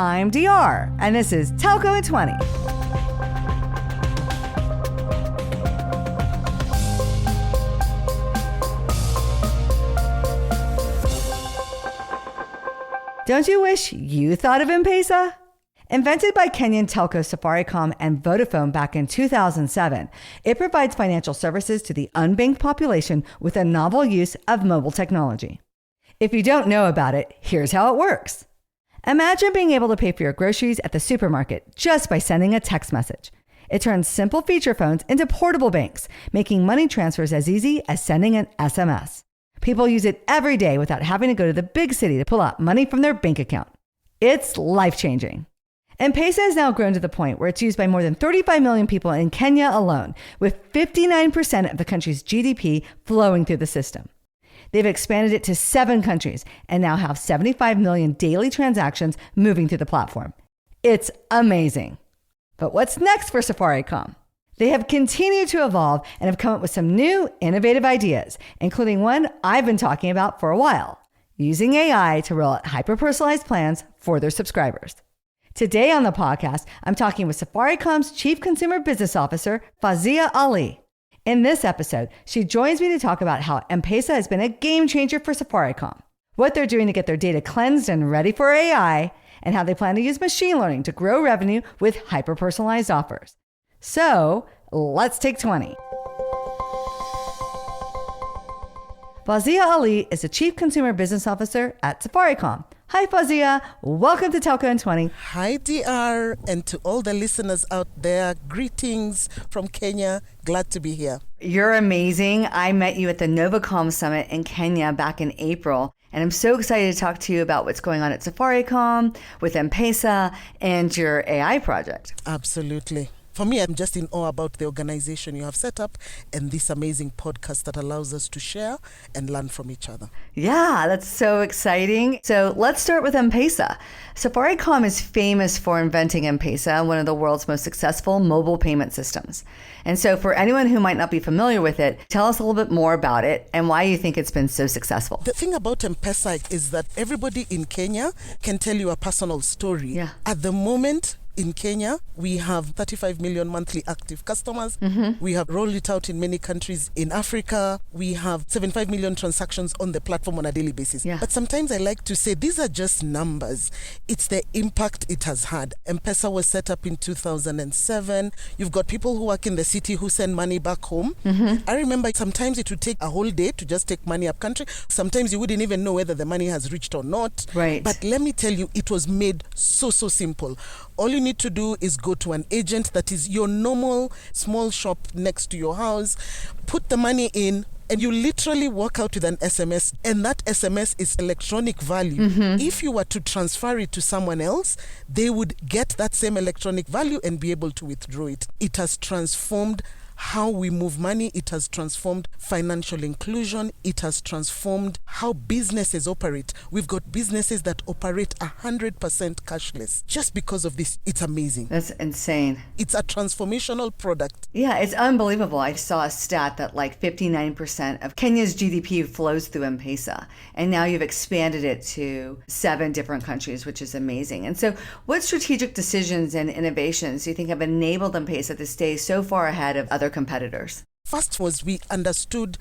I'm DR, and this is Telco in 20. Don't you wish you thought of M-PESA? Invented by Kenyan telco Safaricom and Vodafone back in 2007, it provides financial services to the unbanked population with a novel use of mobile technology. If you don't know about it, here's how it works. Imagine being able to pay for your groceries at the supermarket just by sending a text message. It turns simple feature phones into portable banks, making money transfers as easy as sending an SMS. People use it every day without having to go to the big city to pull out money from their bank account. It's life-changing. M-PESA has now grown to the point where it's used by more than 35 million people in Kenya alone, with 59% of the country's GDP flowing through the system. They've expanded it to 7 countries and now have 75 million daily transactions moving through the platform. It's amazing. But what's next for Safaricom? They have continued to evolve and have come up with some new, innovative ideas, including one I've been talking about for a while, using AI to roll out hyper-personalized plans for their subscribers. Today on the podcast, I'm talking with Safaricom's Chief Consumer Business Officer, Fawzia Ali. In this episode, she joins me to talk about how M-PESA has been a game changer for Safaricom, what they're doing to get their data cleansed and ready for AI, and how they plan to use machine learning to grow revenue with hyper-personalized offers. So, let's take 20. Fawzia Ali is the Chief Consumer Business Officer at Safaricom. Hi, Fawzia. Welcome to Telco in 20. Hi, DR, and to all the listeners out there, greetings from Kenya. Glad to be here. You're amazing. I met you at the Novacom Summit in Kenya back in April, and I'm so excited to talk to you about what's going on at Safaricom with M-PESA and your AI project. Absolutely. For me, I'm just in awe about the organization you have set up and this amazing podcast that allows us to share and learn from each other. Yeah, that's so exciting. So let's start with M-PESA. Safaricom is famous for inventing M-PESA, one of the world's most successful mobile payment systems. And so for anyone who might not be familiar with it, tell us a little bit more about it and why you think it's been so successful. The thing about M-PESA is that everybody in Kenya can tell you a personal story. Yeah. At the moment, in Kenya, we have 35 million monthly active customers. We have rolled it out in many countries in Africa. We have 75 million transactions on the platform on a daily basis. Yeah. But sometimes I like to say these are just numbers. It's the impact it has had. M-PESA was set up in 2007. You've got people who work in the city who send money back home. I remember sometimes it would take a whole day to just take money up country. Sometimes you wouldn't even know whether the money has reached or not. Right. But let me tell you, it was made so simple. All you need to do is go to an agent that is your normal small shop next to your house, put the money in, and you literally walk out with an SMS, and that SMS is electronic value. If you were to transfer it to someone else, they would get that same electronic value and be able to withdraw it. It has transformed how we move money. It has transformed financial inclusion. It has transformed how businesses operate. We've got businesses that operate 100% cashless. Just because of this, it's amazing. That's insane. It's a transformational product. Yeah, it's unbelievable. I saw a stat that like 59% of Kenya's GDP flows through M-PESA, and now you've expanded it to 7 different countries, which is amazing. And so what strategic decisions and innovations do you think have enabled M-PESA to stay so far ahead of other competitors? First was we understood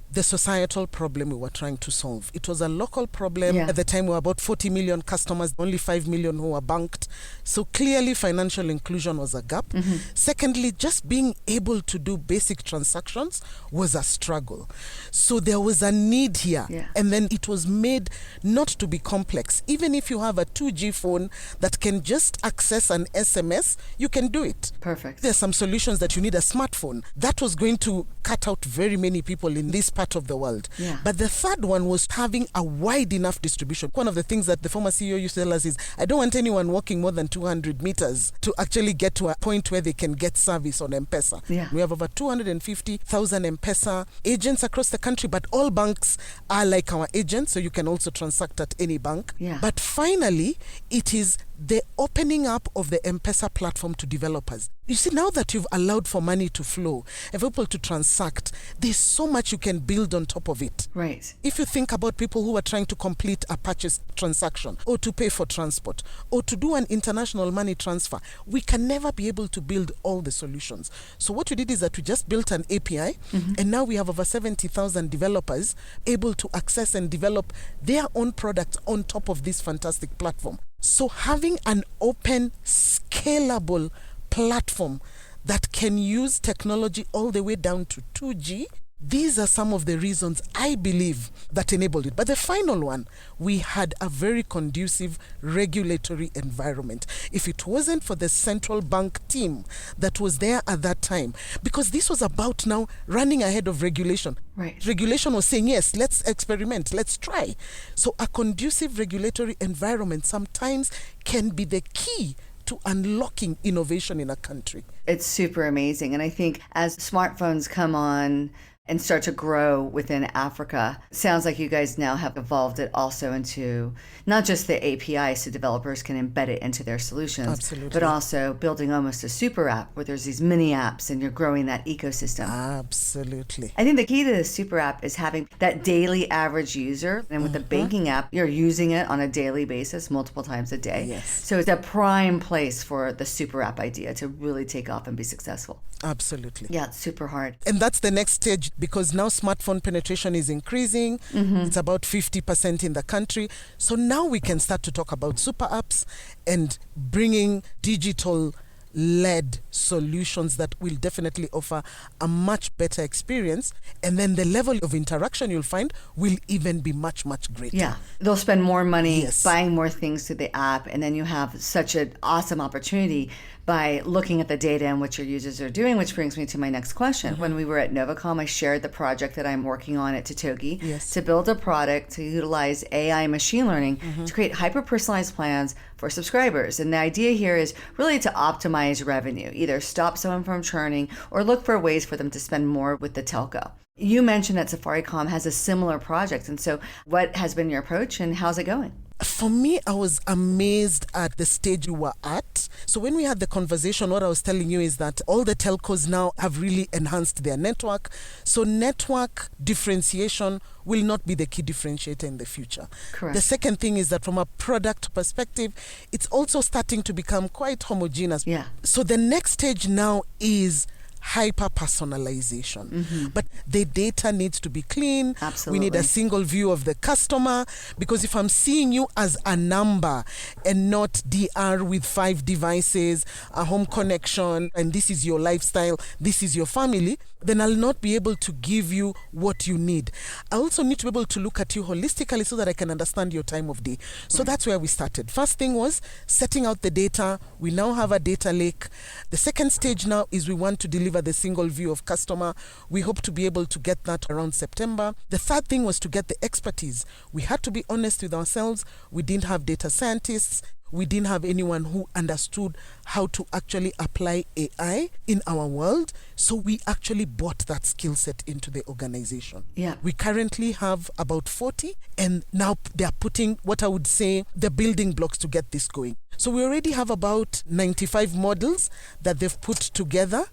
the societal problem we were trying to solve. It was a local problem. Yeah. At the time, we were about 40 million customers, only 5 million who were banked. So clearly, financial inclusion was a gap. Secondly, just being able to do basic transactions was a struggle. So there was a need here. Yeah. And then it was made not to be complex. Even if you have a 2G phone that can just access an SMS, you can do it. Perfect. There's some solutions that you need a smartphone. That was going to cut out very many people in this part of the world. Yeah. But the third one was having a wide enough distribution. One of the things that the former CEO used to tell us is, I don't want anyone walking more than 200 meters to actually get to a point where they can get service on M-PESA. Yeah. We have over 250,000 M-PESA agents across the country, but all banks are like our agents, so you can also transact at any bank. Yeah. But finally, it is the opening up of the M-PESA platform to developers. You see, now that you've allowed for money to flow and for people to transact, there's so much you can build on top of it. Right. If you think about people who are trying to complete a purchase transaction or to pay for transport or to do an international money transfer, we can never be able to build all the solutions. So what we did is that we just built an API, and now we have over 70,000 developers able to access and develop their own products on top of this fantastic platform. So having an open, scalable platform that can use technology all the way down to 2G, these are some of the reasons I believe that enabled it. But the final one, we had a very conducive regulatory environment. If it wasn't for the central bank team that was there at that time, because this was about now running ahead of regulation. Right. Regulation was saying, yes, let's experiment, let's try. So a conducive regulatory environment sometimes can be the key to unlocking innovation in a country. It's super amazing. And I think as smartphones come on and start to grow within Africa, sounds like you guys now have evolved it also into not just the API so developers can embed it into their solutions, Absolutely. but also building almost a super app where there's these mini apps and you're growing that ecosystem. Absolutely. I think the key to the super app is having that daily average user. And with the banking app, you're using it on a daily basis, multiple times a day. Yes. So it's a prime place for the super app idea to really take off and be successful. Absolutely. Yeah, it's super hard. And that's the next stage, because now smartphone penetration is increasing. It's about 50% in the country. So now we can start to talk about super apps and bringing digital-led solutions that will definitely offer a much better experience. And then the level of interaction you'll find will even be much, much greater. Yeah, they'll spend more money Yes. buying more things through the app, and then you have such an awesome opportunity by looking at the data and what your users are doing, which brings me to my next question. When we were at Novacom, I shared the project that I'm working on at Totogi Yes. to build a product to utilize AI and machine learning to create hyper-personalized plans for subscribers. And the idea here is really to optimize revenue, either stop someone from churning or look for ways for them to spend more with the telco. You mentioned that Safaricom has a similar project. And so what has been your approach and how's it going? For me, I was amazed at the stage we were at. So when we had the conversation, what I was telling you is that all the telcos now have really enhanced their network. So network differentiation will not be the key differentiator in the future. Correct. The second thing is that from a product perspective, it's also starting to become quite homogeneous. Yeah. So the next stage now is hyper personalization, but the data needs to be clean. Absolutely. We need a single view of the customer, because if I'm seeing you as a number and not DR with 5 devices, a home connection, and this is your lifestyle, this is your family, then I'll not be able to give you what you need. I also need to be able to look at you holistically so that I can understand your time of day. So that's where we started. First thing was setting out the data. We now have a data lake. The second stage now is we want to deliver the single view of customer. We hope to be able to get that around September. The third thing was to get the expertise. We had to be honest with ourselves. We didn't have data scientists. We didn't have anyone who understood how to actually apply AI in our world. So we actually brought that skill set into the organization. Yeah. We currently have about 40, and now they're putting what I would say the building blocks to get this going. So we already have about 95 models that they've put together,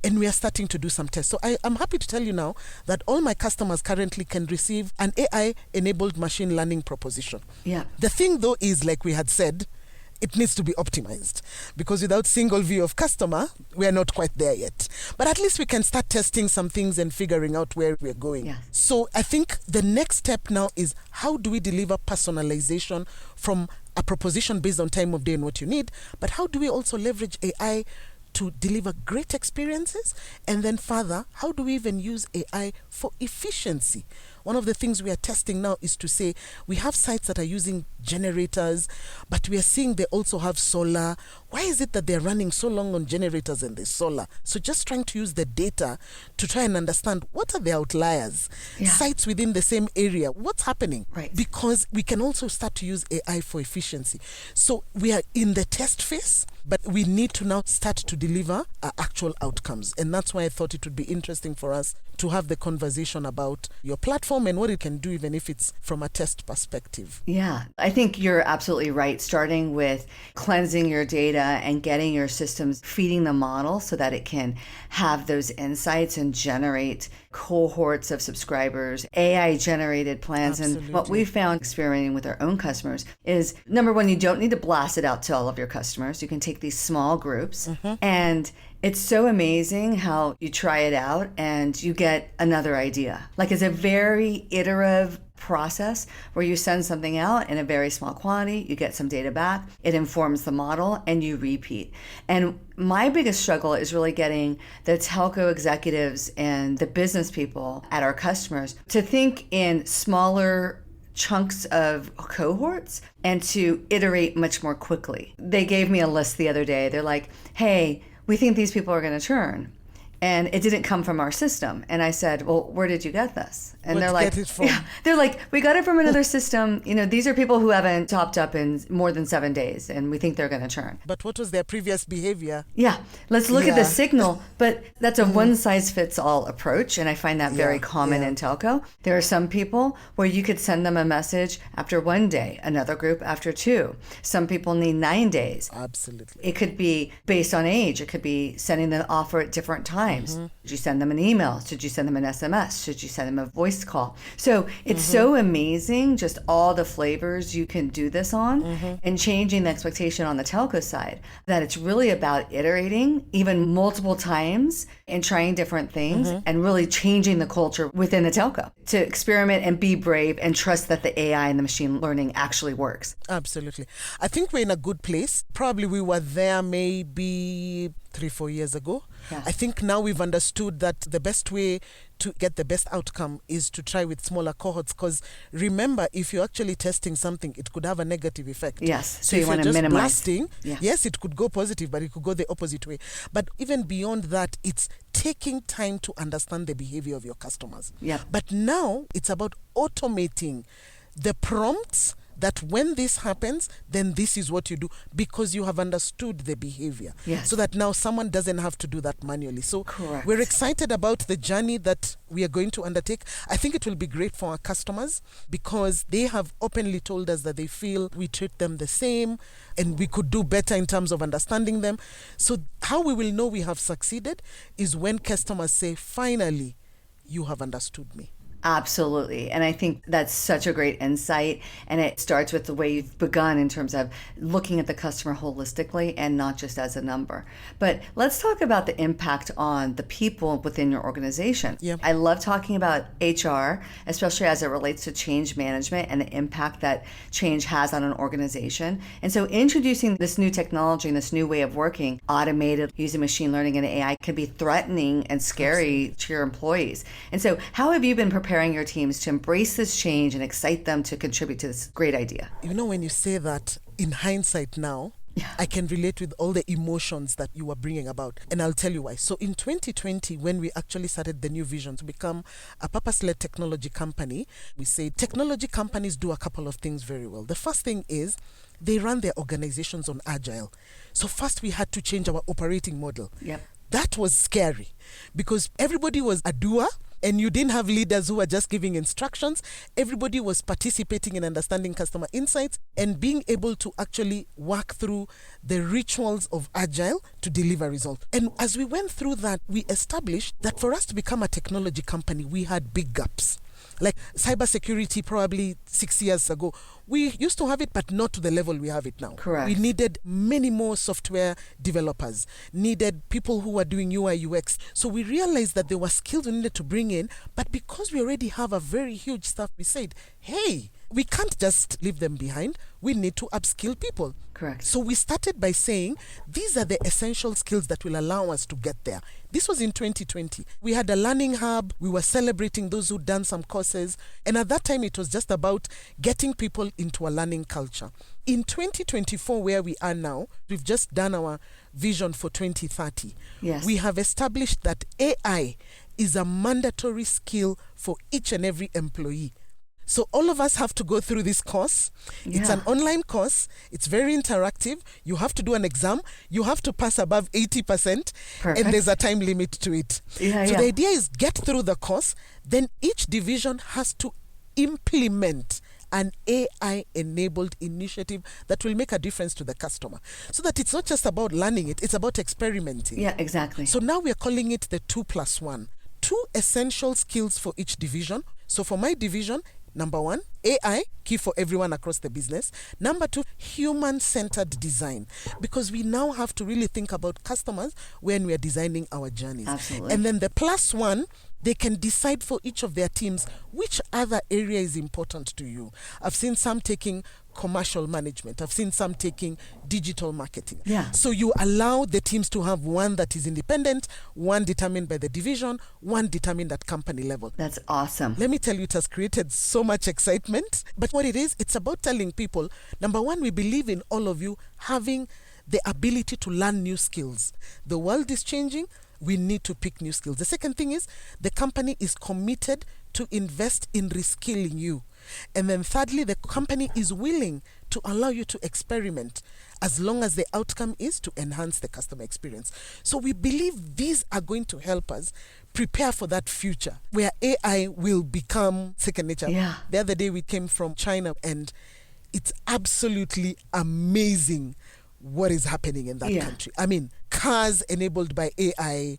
and we are starting to do some tests. So I'm happy to tell you now that all my customers currently can receive an AI-enabled machine learning proposition. Yeah. The thing, though, is, like we had said, it needs to be optimized, because without single view of customer, we are not quite there yet. But at least we can start testing some things and figuring out where we're going. Yes. So I think the next step now is, how do we deliver personalization from a proposition based on time of day and what you need, but how do we also leverage AI to deliver great experiences? And then further, how do we even use AI for efficiency? One of the things we are testing now is to say, we have sites that are using generators, but we are seeing they also have solar. Why is it that they're running so long on generators and there's solar? So just trying to use the data to try and understand, what are the outliers? Yeah. Sites within the same area, what's happening? Right. Because we can also start to use AI for efficiency. So we are in the test phase, but we need to now start to deliver actual outcomes. And that's why I thought it would be interesting for us to have the conversation about your platform and what it can do, even if it's from a test perspective. Yeah, I think you're absolutely right. Starting with cleansing your data and getting your systems, feeding the model so that it can have those insights and generate cohorts of subscribers, AI generated plans. Absolutely. And what we found experimenting with our own customers is, number one, you don't need to blast it out to all of your customers. You can take these small groups and it's so amazing how you try it out and you get another idea. Like, it's a very iterative process where you send something out in a very small quantity, you get some data back, it informs the model, and you repeat. And my biggest struggle is really getting the telco executives and the business people at our customers to think in smaller chunks of cohorts and to iterate much more quickly. They gave me a list the other day. They're like, hey, we think these people are going to churn. And it didn't come from our system. And I said, well, where did you get this? And they're like, they're like, we got it from another system. You know, these are people who haven't topped up in more than 7 days, and we think they're going to churn. But what was their previous behavior? Yeah, let's look at the signal. But that's a one-size-fits-all approach, and I find that very common in telco. There are some people where you could send them a message after 1 day, another group after 2. Some people need 9 days. Absolutely. It could be based on age. It could be sending the offer at different times. Did you send them an email? Should you send them an SMS? Should you send them a voice call? So it's so amazing, just all the flavors you can do this on, and changing the expectation on the telco side, that it's really about iterating even multiple times and trying different things and really changing the culture within the telco to experiment and be brave and trust that the AI and the machine learning actually works. Absolutely. I think we're in a good place. Probably we were there maybe 3-4 years ago. Yes. I think now we've understood that the best way to get the best outcome is to try with smaller cohorts, because remember, if you're actually testing something, it could have a negative effect. Yes, so you if want you're to just minimize. blasting, Yeah. yes, it could go positive, but it could go the opposite way. But even beyond that, it's taking time to understand the behavior of your customers. Yep. But now it's about automating the prompts that when this happens, then this is what you do, because you have understood the behavior. Yes. So that now someone doesn't have to do that manually. So Correct. we're excited about the journey that we are going to undertake. I think it will be great for our customers because they have openly told us that they feel we treat them the same and we could do better in terms of understanding them. So how we will know we have succeeded is when customers say, finally, you have understood me. Absolutely. And I think that's such a great insight. And it starts with the way you've begun in terms of looking at the customer holistically and not just as a number. But let's talk about the impact on the people within your organization. Yeah. I love talking about HR, especially as it relates to change management and the impact that change has on an organization. And so introducing this new technology and this new way of working, automated, using machine learning and AI, can be threatening and scary to your employees. And so how have you been preparing your teams to embrace this change and excite them to contribute to this great idea? You know, when you say that, in hindsight now, I can relate with all the emotions that you were bringing about. And I'll tell you why. So in 2020, when we actually started the new vision to become a purpose-led technology company, we say technology companies do a couple of things very well. The first thing is they run their organizations on agile. So first we had to change our operating model. Yep. That was scary because everybody was a doer. And you didn't have leaders who were just giving instructions. Everybody was participating in understanding customer insights and being able to actually work through the rituals of agile to deliver results. And as we went through that, we established that for us to become a technology company, we had big gaps. Like cybersecurity, probably 6 years ago, we used to have it, but not to the level we have it now. Correct. We needed many more software developers, needed people who were doing UI, UX. So we realized that there were skills we needed to bring in, but because we already have a very huge staff, we said, hey, we can't just leave them behind. We need to upskill people. Correct. So we started by saying, these are the essential skills that will allow us to get there. This was in 2020. We had a learning hub. We were celebrating those who'd done some courses. And at that time, it was just about getting people into a learning culture. In 2024, where we are now, we've just done our vision for 2030. Yes. We have established that AI is a mandatory skill for each and every employee. So all of us have to go through this course. It's an online course. It's very interactive. You have to do an exam. You have to pass above 80%. Perfect. And there's a time limit to it. So the idea is get through the course. Then each division has to implement an AI-enabled initiative that will make a difference to the customer. So that it's not just about learning it, it's about experimenting. Yeah, exactly. So now we're calling it the 2+1. 2 essential skills for each division. So for my division, number 1, AI, key for everyone across the business. Number 2, human-centered design. Because we now have to really think about customers when we are designing our journeys. Absolutely. And then the +1, they can decide for each of their teams which other area is important to you. I've seen some taking commercial management. I've seen some taking digital marketing. Yeah. So you allow the teams to have one that is independent, one determined by the division, one determined at company level. That's awesome. Let me tell you, it has created so much excitement. But what it is, it's about telling people, number 1, we believe in all of you having the ability to learn new skills. The world is changing. We need to pick new skills. The second thing is the company is committed to invest in reskilling you. And then thirdly, the company is willing to allow you to experiment as long as the outcome is to enhance the customer experience. So we believe these are going to help us prepare for that future where AI will become second nature. Yeah. The other day we came from China and it's absolutely amazing what is happening in that country. I mean, cars enabled by AI.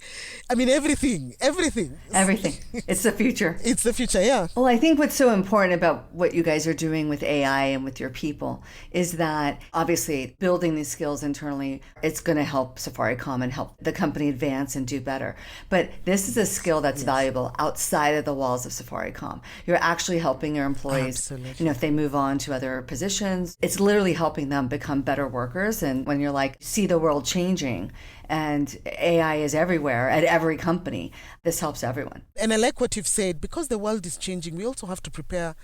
I mean, everything. Everything. It's the future. It's the future, yeah. Well, I think what's so important about what you guys are doing with AI and with your people is that obviously building these skills internally, it's going to help Safaricom and help the company advance and do better. But this is a skill that's valuable outside of the walls of Safaricom. You're actually helping your employees, Absolutely. if they move on to other positions, it's literally helping them become better workers. And when you're like, see the world changing, and AI is everywhere at every company, this helps everyone. And I like what you've said, because the world is changing, we also have to prepare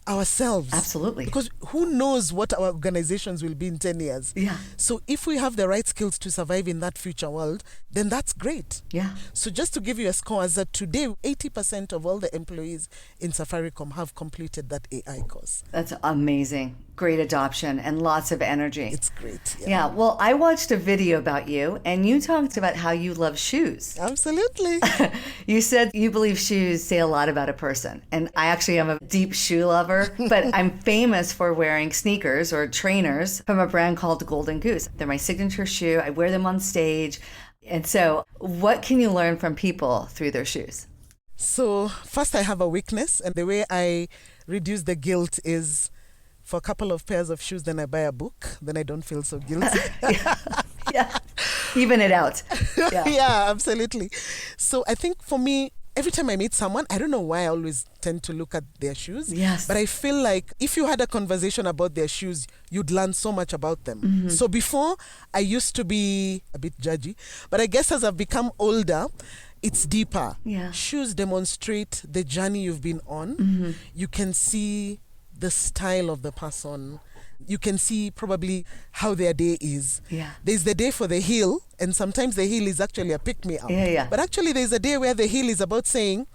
ourselves. Absolutely. Because who knows what our organizations will be in 10 years. Yeah. So if we have the right skills to survive in that future world, then that's great. Yeah. So just to give you a score, as of today, 80% of all the employees in Safaricom have completed that AI course. That's amazing. Great adoption and lots of energy. It's great. Yeah. Well, I watched a video about you and you talked about how you love shoes. Absolutely. You said you believe shoes say a lot about a person. And I actually am a deep shoe lover, but I'm famous for wearing sneakers or trainers from a brand called Golden Goose. They're my signature shoe. I wear them on stage. And so what can you learn from people through their shoes? So first, I have a weakness, and the way I reduce the guilt is for a couple of pairs of shoes, then I buy a book, then I don't feel so guilty. Yeah. Even it out. Yeah. Yeah, absolutely. So I think for me, every time I meet someone, I don't know why I always tend to look at their shoes. Yes. But I feel like if you had a conversation about their shoes, you'd learn so much about them. Mm-hmm. So before, I used to be a bit judgy, but I guess as I've become older, it's deeper. Yeah. Shoes demonstrate the journey you've been on. Mm-hmm. You can see the style of the person. You can see probably how their day is. Yeah. There's the day for the heel, and sometimes the heel is actually a pick-me-up. Yeah. But actually there's a day where the heel is about saying,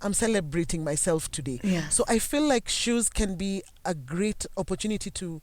I'm celebrating myself today. Yeah. So I feel like shoes can be a great opportunity to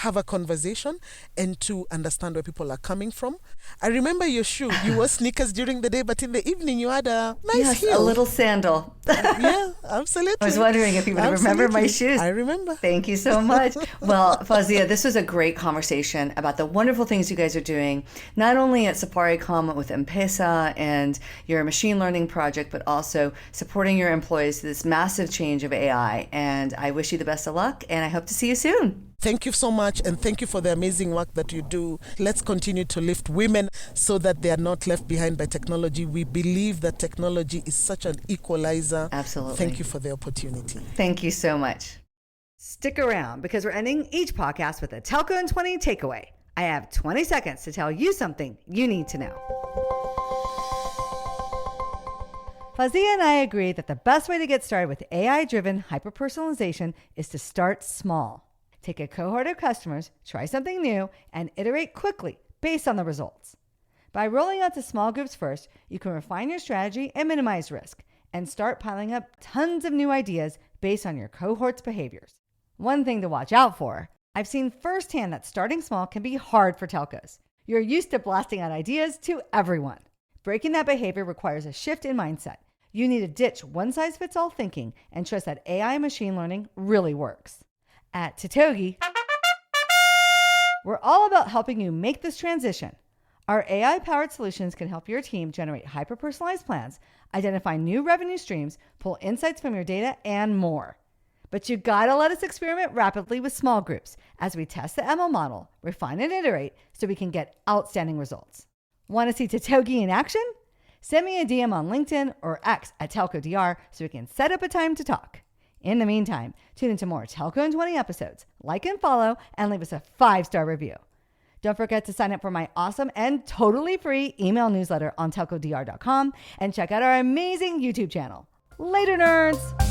have a conversation and to understand where people are coming from. I remember your shoe. You wore sneakers during the day, but in the evening you had a nice heel. A little sandal. Yeah, absolutely. I was wondering if you would remember my shoes. I remember. Thank you so much. Well, Fawzia, this was a great conversation about the wonderful things you guys are doing, not only at Safaricom with M-PESA and your machine learning project, but also supporting your employees through this massive change of AI. And I wish you the best of luck, and I hope to see you soon. Thank you so much, and thank you for the amazing work that you do. Let's continue to lift women so that they are not left behind by technology. We believe that technology is such an equalizer. Absolutely. Thank you for the opportunity. Thank you so much. Stick around, because we're ending each podcast with a Telco in 20 takeaway. I have 20 seconds to tell you something you need to know. Fawzia and I agree that the best way to get started with AI-driven hyper-personalization is to start small. Take a cohort of customers, try something new, and iterate quickly based on the results. By rolling out to small groups first, you can refine your strategy and minimize risk, and start piling up tons of new ideas based on your cohort's behaviors. One thing to watch out for, I've seen firsthand that starting small can be hard for telcos. You're used to blasting out ideas to everyone. Breaking that behavior requires a shift in mindset. You need to ditch one-size-fits-all thinking and trust that AI and machine learning really works. At Totogi, we're all about helping you make this transition. Our AI-powered solutions can help your team generate hyper-personalized plans, identify new revenue streams, pull insights from your data, and more. But you gotta let us experiment rapidly with small groups as we test the ML model, refine and iterate so we can get outstanding results. Want to see Totogi in action? Send me a DM on LinkedIn or X at TelcoDR so we can set up a time to talk. In the meantime, tune into more Telco in 20 episodes, like and follow, and leave us a 5-star review. Don't forget to sign up for my awesome and totally free email newsletter on telcodr.com and check out our amazing YouTube channel. Later, nerds!